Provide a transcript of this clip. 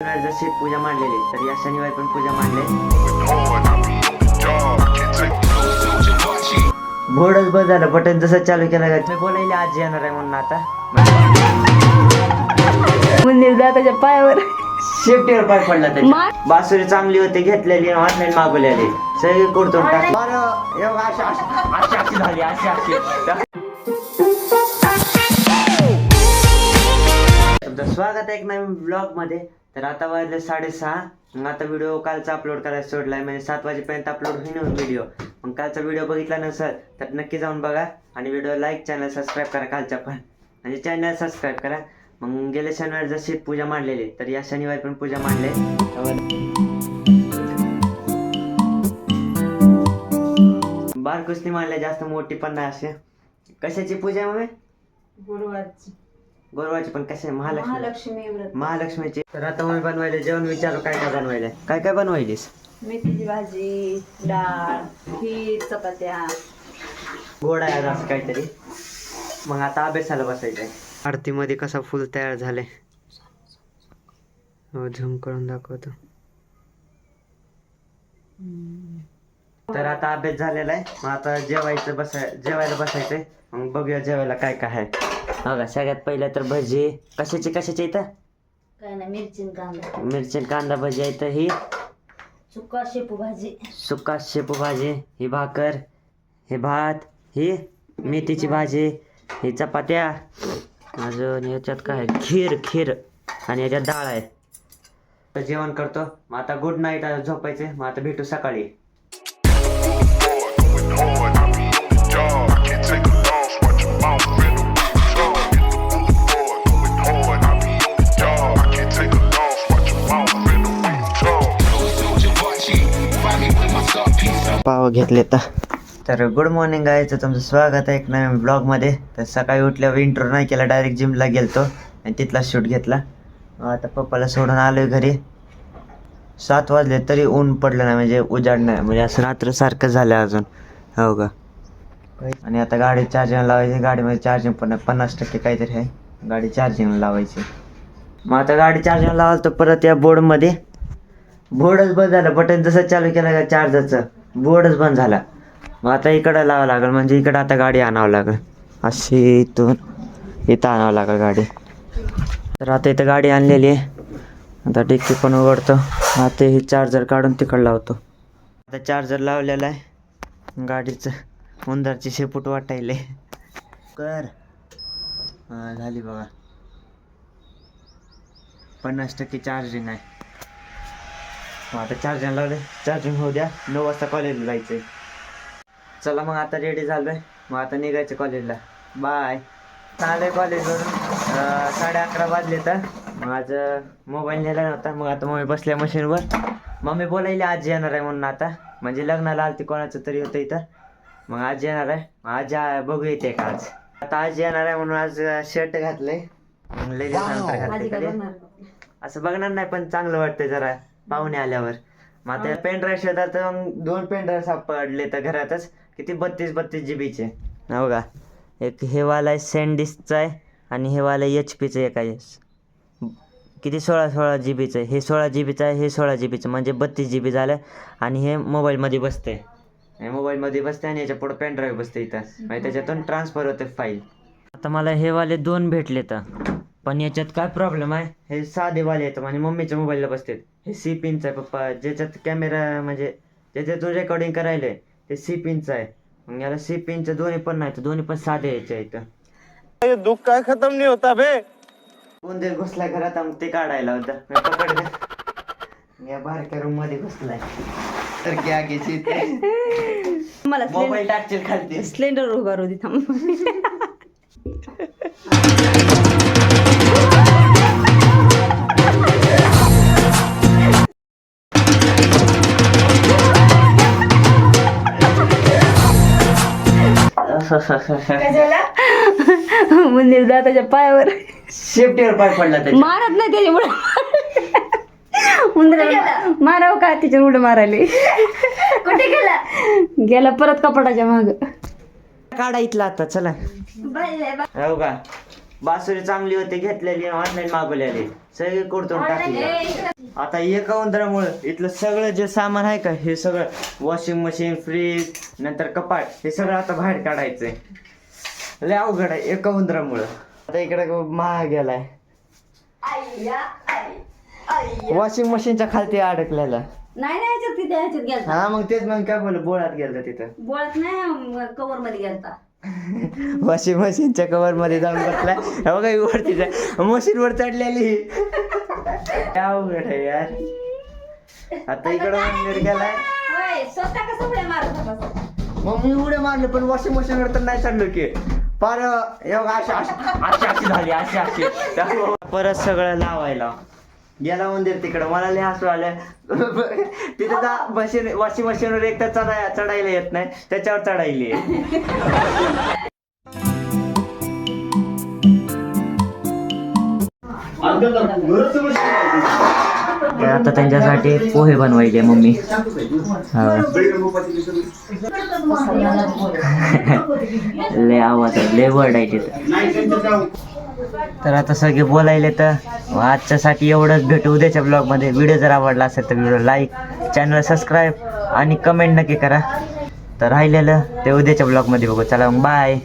शनिवार जशी पूजा मांडलेली तर या शनिवारी पण पूजा मांडले. बोर्डच बंद झालं, बटन जसं चालू केलं का मी बोलायला आज येणार आहे म्हणून आता मंदिर दादाच्या पायावर शेफ्टीवर पाय पडला तरी बासुरी चांगली होती घेतलेली ऑनलाईन मागवलेली सगळी कुडतून टाकली. झाली अशी तुमचं स्वागत आहे एक नवीन ब्लॉग मध्ये. तर आता वाजले 6:30. मग आता व्हिडिओ कालचा अपलोड करायला सोडलाय, म्हणजे 7 वाजेपर्यंत अपलोड होईल व्हिडिओ. मग कालचा व्हिडिओ बघितला नसेल तर नक्की जाऊन बघा आणि व्हिडिओ लाईक चॅनल सबस्क्राईब करा कालच्या पण, म्हणजे चॅनल सबस्क्राईब करा. मग गेल्या शनिवारी जशी पूजा मांडलेली तर या शनिवारी पण पूजा मांडले. बारकुसनी मांडल्या, जास्त मोठी पण नाही. असे कशाची पूजा आहे मग? गुरुवारची पण कशा महालक्ष्मीची. तर आता मी बनवायला जेवण विचारू काय काय बनवायला, काय काय बनवायलीस? मेथीची भाजी, डाळ, खीर, चपात्या, गोड आहे असं काहीतरी. मग आता अभ्यासाला बसायचंय. आरतीमध्ये कसा फुल तयार झाले झूम करून दाखवतो. तर आता अभ्यास झालेला आहे, मग आता जेवायला बसायचंय. मग बघूया जेवायला काय काय आहे. बघा सगळ्यात पहिलं तर भजी. कशाची इथं? काय नाही, मिरची कांदा भजी आहे. इथं ही सुका शेपू भाजी, ही भाकर, हे भात, ही मेथीची भाजी, ही चपात्या, अजून याच्यात काय खीर आणि याच्यात डाळ आहे. तर जेवण करतो. मग आता गुड नाईट, आता झोपायचे. मग आता भेटू सकाळी. पाव घेतले तर गुड मॉर्निंग आहे. तर तुमचं स्वागत आहे एक नवीन ब्लॉगमध्ये. तर सकाळी उठल्यावर इंट्रो नाही केला, डायरेक्ट जिमला गेलतो आणि तिथला शूट घेतला. आता पप्पाला सोडून आलो आहे घरी. 7 वाजले तरी ऊन पडलं नाही, म्हणजे उजाड नाही, म्हणजे असं रात्रसारखं झालं अजून. हो का. आणि आता गाडी चार्जिंग लावायची. गाडीमध्ये चार्जिंग पण 50% काहीतरी आहे, गाडी चार्जिंग लावायची. मग आता गाडी चार्जिंग लावाल तर परत या बोर्डच बंद झालं. बटन जसं चालू केलं का चार्जरचं बोर्डच बंद झाला. मग आता इकडं लावावं लागेल, म्हणजे इकडं आता गाडी आणावं लागेल. अशी इथून इथं आणावं लागेल गाडी. तर आता इथं गाडी आणलेली आहे. आता डिक्की पण उघडतो. आता ही चार्जर काढून तिकडं लावतो. आता चार्जर लावलेला आहे. गाडीचं उंदरची शेपूट वाटायले कर. झाली बघा, 50% चार्जिंग आहे. मग आता चार्जिंग लावले, चार्जिंग होऊ द्या. 9 वाजता कॉलेजला जायचं आहे. चला मग आता रेडी झालो आहे. मग आता निघायचं कॉलेजला. बाय. आलं कॉलेजवरून 11:30 वाजले. तर मग आज मोबाईल नेला नव्हता. मग आता मम्मी बसल्या मशीनवर. मम्मी बोलायली आज येणार आहे म्हणून, आता म्हणजे लग्नाला आलती कोणाचं तरी होतं इथं. मग आज येणार आहे. आज बघू येते का आज. आता आज येणार आहे म्हणून आज शर्ट घातलंय. लगेच नंतर घातलंय. असं बघणार नाही पण चांगलं वाटतंय जरा पाहुणे आल्यावर. मग आता पेन ड्राईव्ह शोधाल तर मग 2 पेन ड्राईव्ह सापडले तर घरातच. किती 32 जीबीचे. हो का. एक हे वाला आहे सॅनडिस्कचा आहे आणि हे वाला HP एक आहे. किती 16 जीबीचं आहे. हे 16 जीबीचं आहे, हे 16 जीबीचं, म्हणजे 32 GB झालं. आणि हे मोबाईलमध्ये बसते, आणि याच्या पुढं पेन ड्राईव्ह बसते इथं, म्हणजे त्याच्यातून ट्रान्सफर होते फाईल. आता मला हे वाले 2 भेटले तर, पण याच्यात काय प्रॉब्लेम आहे. हे साधे वाले आहेत, म्हणजे मम्मीच्या मोबाईलला बसतात. हे C पिनचं आहे पप्पा, ज्याच्यात कॅमेरा म्हणजे ज्याच्यातून रेकॉर्डिंग करायला ते C पिनचं आहे. मग याला C पिनचं दोन्ही पण नाही, तर दोन्ही पण साधे यायचे इथं. दुःख काय खतम नाही होता बे. उंदीर घुसला घरात, मग ते काढायला होतं. मी पकडलं, या बारक्या रूम मध्ये घुसलाय तर क्या घ्यायची मला मोबाईल टाकशील खालती. सिलेंडर उभा होती थांब. मंदिर दादाच्या पायावर शेफ्टीवर पाय पडला त्याच्या. मारत नाही त्याच्यामुळे. उंदराला मारावं का तिच्या उड्या मारायला. कुठे गेला परत कपाटाच्या माग. काढा इथला आता चला. हो का. बासुरी चांगली होती घेतलेली ऑनलाईन मागवलेली सगळी कुडतून टाकली. आता एका उंदरामुळं इथलं सगळं जे सामान आहे का हे सगळं वॉशिंग मशीन फ्रीज नंतर कपाट हे सगळं आता बाहेर काढायचंय. लय अवघड आहे एका उंदरामुळं. आता इकडे महाग गेलाय वॉशिंग मशीनच्या खालती अडकलेला. नाही नाही ह्याच्यात तिथे ह्याच्यात गेलता. हा मग तेच मग काय बोल बोळात गेलं तिथं बोळत नाही कवर मध्ये गेलता. वॉशिंग मशीनच्या कवर मध्ये जाऊन बसलाय. बघा वरती मशीन वर चढलेली. काय अवघड आहे यार. आता इकडं मंदिर गेलाय. होय स्वतः कसं उड्या मारत होता. मग मी उड्या मारले पण वॉशिंग मशीन वर तर नाही चढलो की पार अशी झाली अशी परत सगळं लावायला गेला मंदिर तिकडं. मला लय हसू आलं. तिथं जा मशीन वॉशिंग मशीनवर एक तर चढायला येत नाही त्याच्यावर चढायली. आता त्यांच्यासाठी पोहे बनवायचे मम्मी. लय आवाज आहे लय वर्ड आहे तिथं. तर आता सगळे बोलायले तर आजच्यासाठी एवढंच. भेटू उद्याच्या ब्लॉगमध्ये. व्हिडिओ जर आवडला असेल तर व्हिडिओ लाईक चॅनल सबस्क्राईब आणि कमेंट नक्की करा. तर राहिलेलं ते उद्याच्या ब्लॉगमध्ये बघू. चला मग बाय.